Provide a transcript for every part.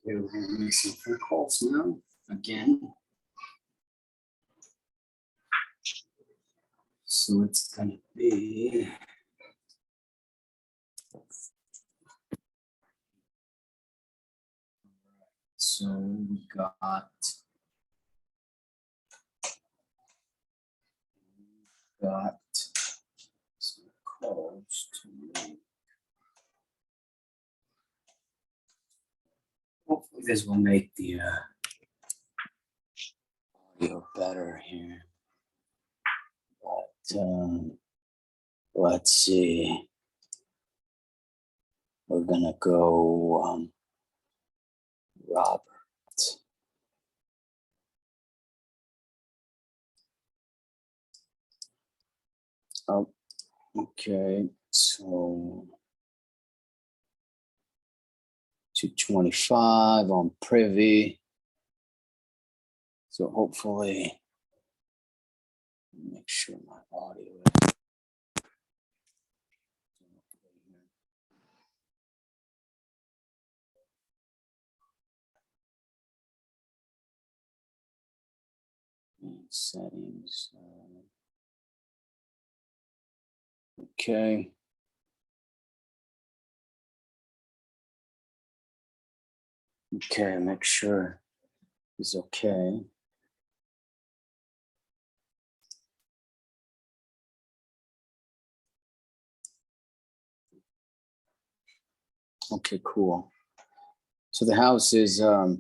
Okay, we're gonna make some phone calls now, again. So it's gonna be. So we got some calls to make. Hopefully this will make the audio better here. But let's see. We're gonna go Robert. Oh, okay. So 225 on privy. So hopefully, make sure my audio is. Settings. Okay. Okay, make sure it's okay. Okay, cool. So the house is a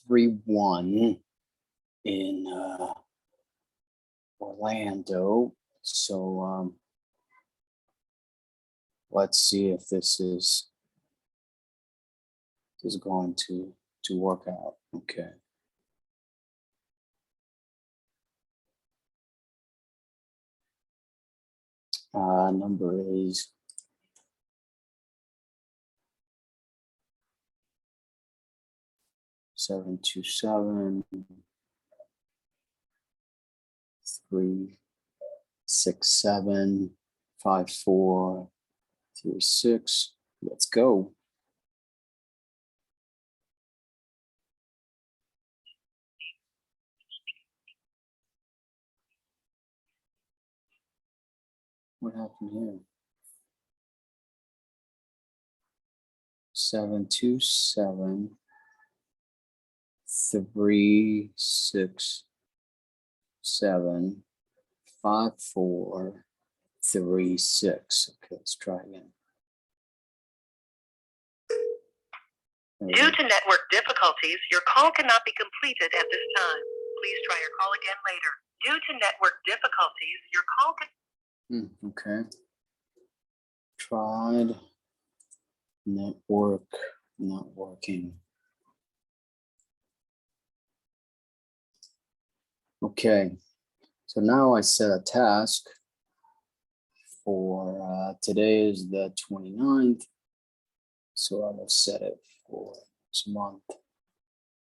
3-1 in Orlando. So let's see if this is going to work out. Okay. Number is 727 367 5436. Let's go. What happened here? 727 367 5436. Okay, let's try again. Due to network difficulties, your call cannot be completed at this time. Please try your call again later. Due to network difficulties, your call can... Okay. Tried. Network not working. Okay. So now I set a task for today is the 29th. So I will set it for this month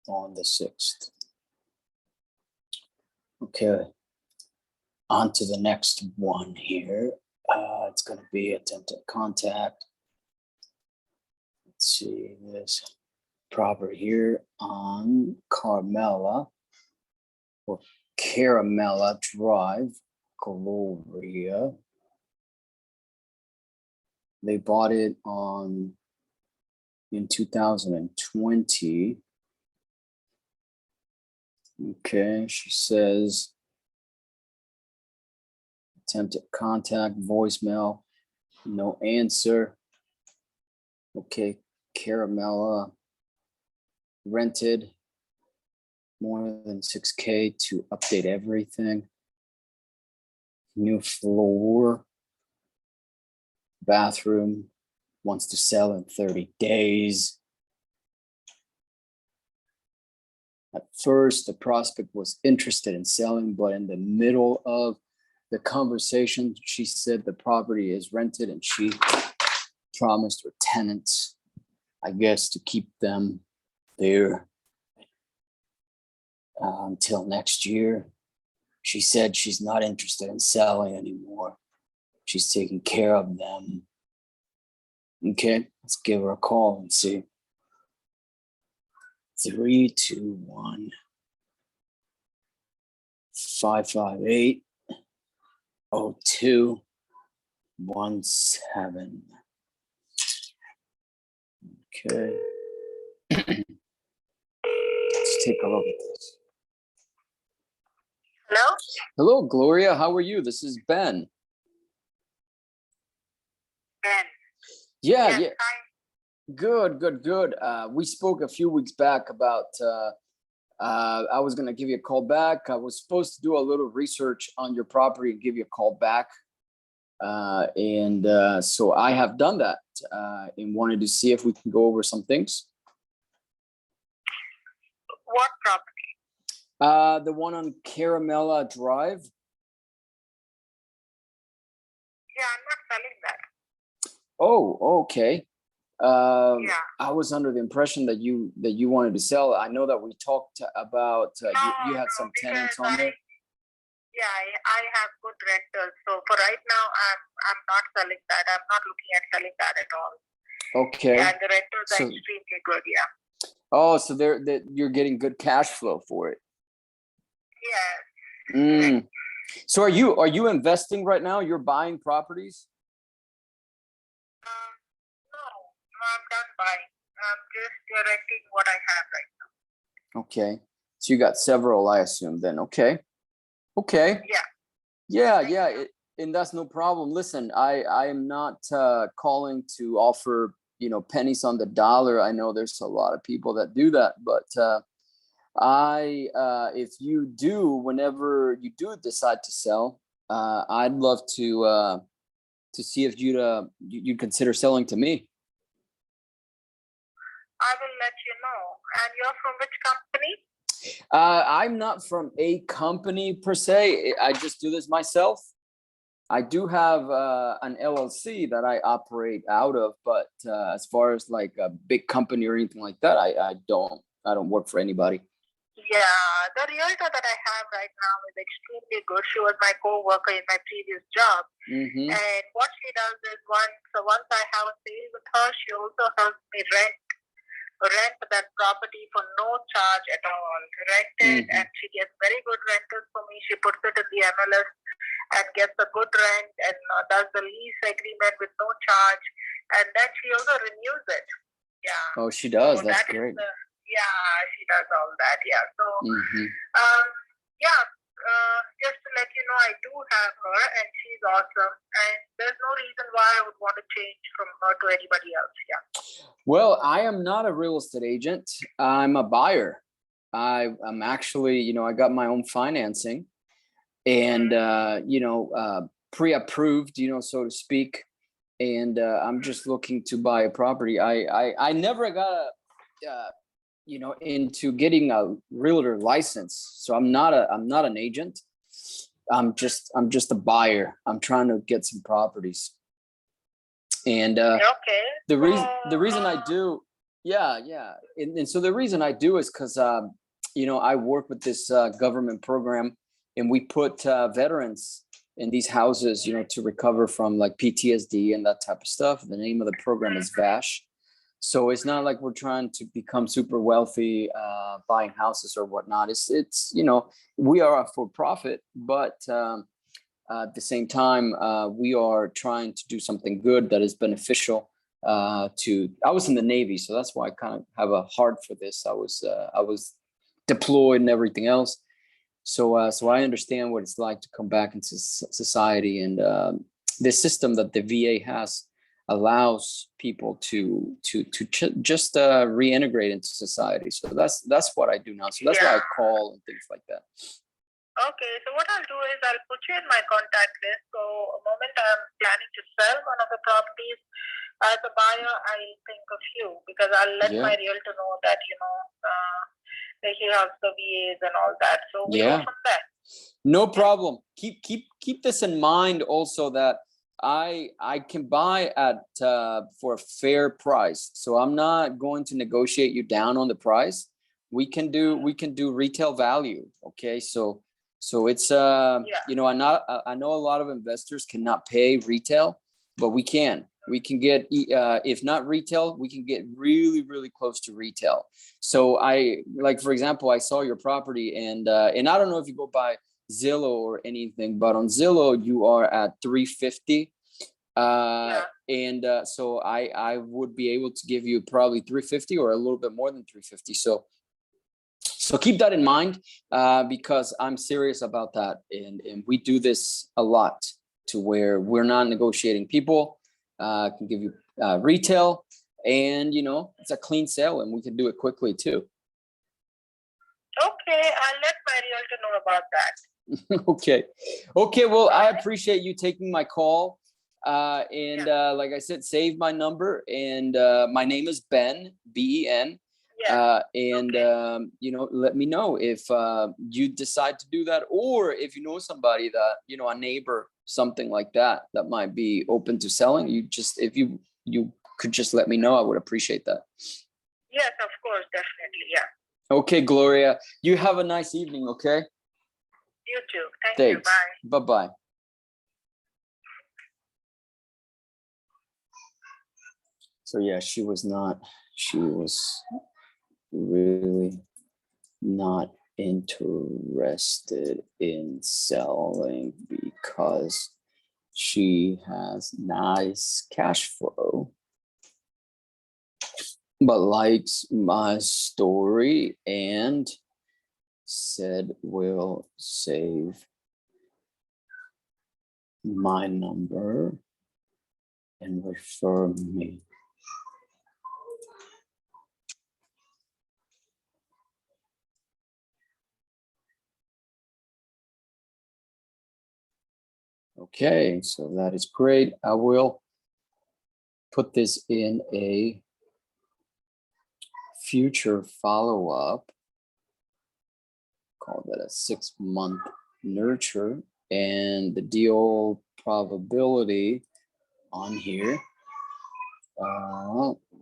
on the 6th. Okay. On to the next one here. It's going to be attempted contact. Let's see this property here on Carmela or Caramella Drive, Gloria. They bought it in 2020. Okay, she says attempted contact, voicemail, no answer. Okay, Caramella rented more than 6K to update everything. New floor, bathroom, wants to sell in 30 days. At first, the prospect was interested in selling, but in the middle of the conversation, she said the property is rented and she promised her tenants, I guess, to keep them there until next year. She said she's not interested in selling anymore. She's taking care of them. Okay, let's give her a call and see. 321 558 0217. Okay. Let's take a look at this. Hello? Hello, Gloria. How are you? This is Ben. Ben. Yeah, Yes, yeah. hi. Good. We spoke a few weeks back about I was gonna give you a call back. I was supposed to do a little research on your property and give you a call back. So I have done that and wanted to see if we can go over some things. What property? The one on Caramella Drive. Yeah, I'm not selling that. Oh, okay. Yeah. I was under the impression that you wanted to sell. I know that we talked about you had some tenants on there. Yeah, I have good renters. So for right now, I'm not selling that. I'm not looking at selling that at all. Okay. Yeah, the renters are extremely good. Yeah. Oh, so you're getting good cash flow for it. Yes. So are you investing right now? You're buying properties? No, I'm not buying. I'm just renting what I have right now. Okay. So you got several, I assume then. Okay. Yeah. And that's no problem. Listen, I am not calling to offer, pennies on the dollar. I know there's a lot of people that do that, but if you do, whenever you do decide to sell, I'd love to see if you'd consider selling to me. I will let you know. And you're from which company? I'm not from a company per se. I just do this myself. I do have an LLC that I operate out of, but as far as like a big company or anything like that, I don't work for anybody. Yeah, the realtor that I have right now is extremely good. She was my co-worker in my previous job. Mm-hmm. And what she does is once I have a sale with her, she also helps me rent that property for no charge at all. Rented, and she gets very good renters for me. She puts it in the MLS and gets a good rent and does the lease agreement with no charge. And then she also renews it. Yeah. Oh, she does. So That's great. She does all that. Yeah. So, just to let you know, I do have her and she's awesome. And there's no reason why I would want to change from her to anybody else. Yeah. Well, I am not a real estate agent. I'm a buyer. I'm actually, I got my own financing and, pre-approved, so to speak. And I'm just looking to buy a property. I never got into getting a realtor license. So I'm not an agent. I'm just a buyer. I'm trying to get some properties. And the reason I do, and so the reason I do is because I work with this government program, and we put veterans in these houses, to recover from like PTSD and that type of stuff. The name of the program is VASH. So it's not like we're trying to become super wealthy, buying houses or whatnot. It's we are a for-profit, but at the same time, we are trying to do something good that is beneficial I was in the Navy, so that's why I kind of have a heart for this. I was deployed and everything else. So I understand what it's like to come back into society, and the system that the VA has allows people to just reintegrate into society. So that's what I do now. So that's why I call and things like that. Okay, so what I'll do is I'll put you in my contact list. So the moment I'm planning to sell one of the properties, as a buyer, I'll think of you, because I'll let my realtor know that, that he has the VAs and all that. So we go from there. No problem. Keep this in mind also, that I can buy at for a fair price. So I'm not going to negotiate you down on the price. We can do retail value. Okay. So it's I know a lot of investors cannot pay retail, but we can get, if not retail, we can get really, really close to retail. So like, for example, I saw your property and I don't know if you go by Zillow or anything, but on Zillow, you are at 350. And so I would be able to give you probably 350 or a little bit more than 350. So keep that in mind, because I'm serious about that. And we do this a lot to where we're not negotiating people, can give you retail, and it's a clean sale and we can do it quickly too. Okay, I'll let my realtor know about that. Okay, well, I appreciate you taking my call. Like I said, save my number, and my name is Ben, Ben. Let me know if you decide to do that, or if you know somebody that, a neighbor, something like that might be open to selling. If you could just let me know, I would appreciate that. Yes, of course, definitely. Yeah. Okay, Gloria, you have a nice evening. Okay. You too. Thank Thanks. you. Bye. Bye-bye. So yeah, she was really not interested in selling because she has nice cash flow, but likes my story and said will save my number and refer me. Okay, so that is great. I will put this in a future follow-up. Call that a 6-month nurture, and the deal probability on here,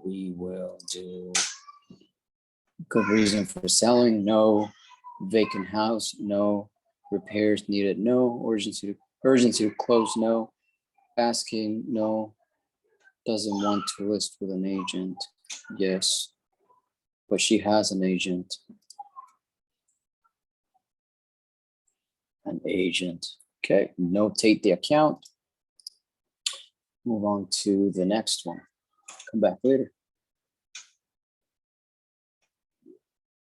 we will do good reason for selling, no. Vacant house, no. Repairs needed, no. Urgency to close, no. Asking, no. Doesn't want to list with an agent, yes. But she has an agent. An agent. Okay, notate the account. Move on to the next one. Come back later.